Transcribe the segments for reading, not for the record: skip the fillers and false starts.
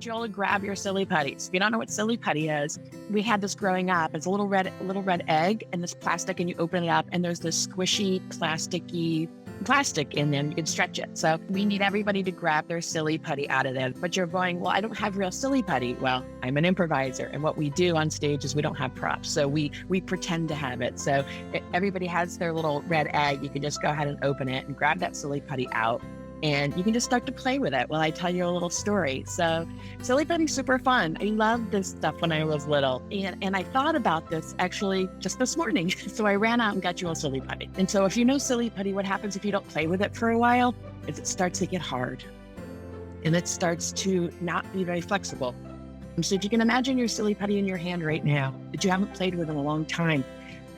want you all to grab your silly putties. If you don't know what silly putty is, we had this growing up. It's a little red egg and this plastic, and you open it up and there's this squishy plastic in there. You can stretch it. So we need everybody to grab their silly putty out of there. But you're going, well, I don't have real silly putty. Well, I'm an improviser. And what we do on stage is we don't have props. So we pretend to have it. So everybody has their little red egg. You can just go ahead and open it and grab that silly putty out. And you can just start to play with it while I tell you a little story. So silly putty's super fun. I loved this stuff when I was little. And I thought about this actually just this morning. So I ran out and got you a silly putty. And so if you know silly putty, what happens if you don't play with it for a while is it starts to get hard. And it starts to not be very flexible. And so if you can imagine your silly putty in your hand right now that you haven't played with in a long time,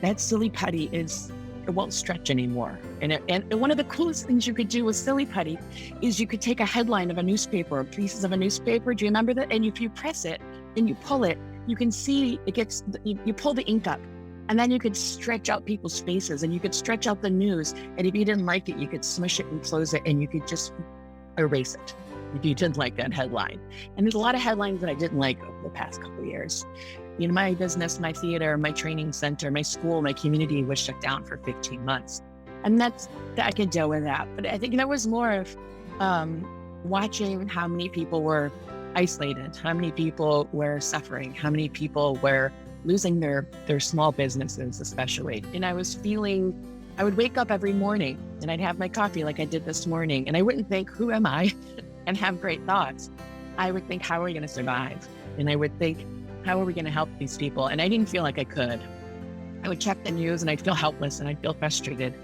that silly putty it won't stretch anymore. And one of the coolest things you could do with silly putty is you could take a headline of a newspaper or pieces of a newspaper. Do you remember that? And if you press it and you pull it, you can see you pull the ink up, and then you could stretch out people's faces and you could stretch out the news. And if you didn't like it, you could smush it and close it and you could just erase it if you didn't like that headline. And there's a lot of headlines that I didn't like over the past couple of years. You know, my business, my theater, my training center, my school, my community was shut down for 15 months. And I could deal with that. But I think that was more of watching how many people were isolated, how many people were suffering, how many people were losing their small businesses, especially. And I would wake up every morning and I'd have my coffee like I did this morning. And I wouldn't think, who am I? And have great thoughts. I would think, how are we going to survive? And I would think, how are we going to help these people? And I didn't feel like I could. I would check the news and I'd feel helpless and I'd feel frustrated.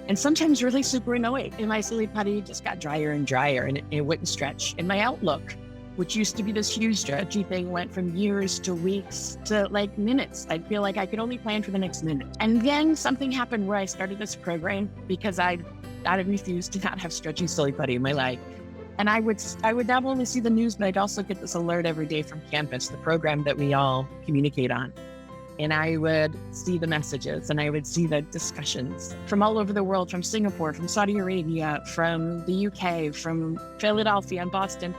And sometimes really super annoyed. And my silly putty just got drier and drier and it wouldn't stretch. And my outlook, which used to be this huge stretchy thing, went from years to weeks to like minutes. I'd feel like I could only plan for the next minute. And then something happened where I started this program because I refused to not have stretchy silly putty in my life. And I would not only see the news, but I'd also get this alert every day from campus, the program that we all communicate on. And I would see the messages and I would see the discussions from all over the world, from Singapore, from Saudi Arabia, from the UK, from Philadelphia and Boston.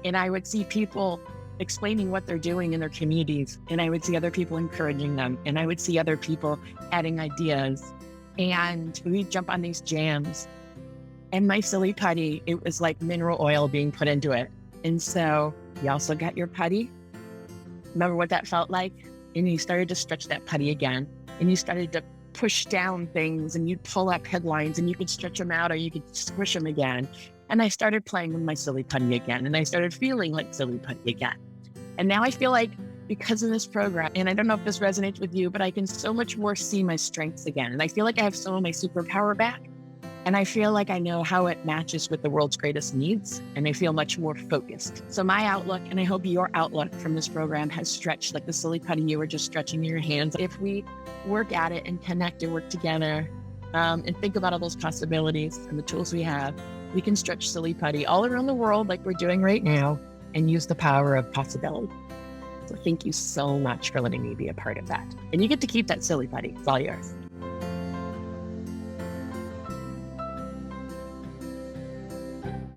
And I would see people explaining what they're doing in their communities. And I would see other people encouraging them. And I would see other people adding ideas. And we'd jump on these jams. And my silly putty, it was like mineral oil being put into it. And so you also got your putty. Remember what that felt like? And you started to stretch that putty again. And you started to push down things and you'd pull up headlines and you could stretch them out or you could squish them again. And I started playing with my silly putty again. And I started feeling like silly putty again. And now I feel like because of this program, and I don't know if this resonates with you, but I can so much more see my strengths again. And I feel like I have some of my superpower back. And I feel like I know how it matches with the world's greatest needs. And I feel much more focused. So my outlook, and I hope your outlook from this program has stretched like the silly putty you were just stretching in your hands. If we work at it and connect and work together and think about all those possibilities and the tools we have, we can stretch silly putty all around the world like we're doing right now and use the power of possibility. So thank you so much for letting me be a part of that. And you get to keep that silly putty. It's all yours.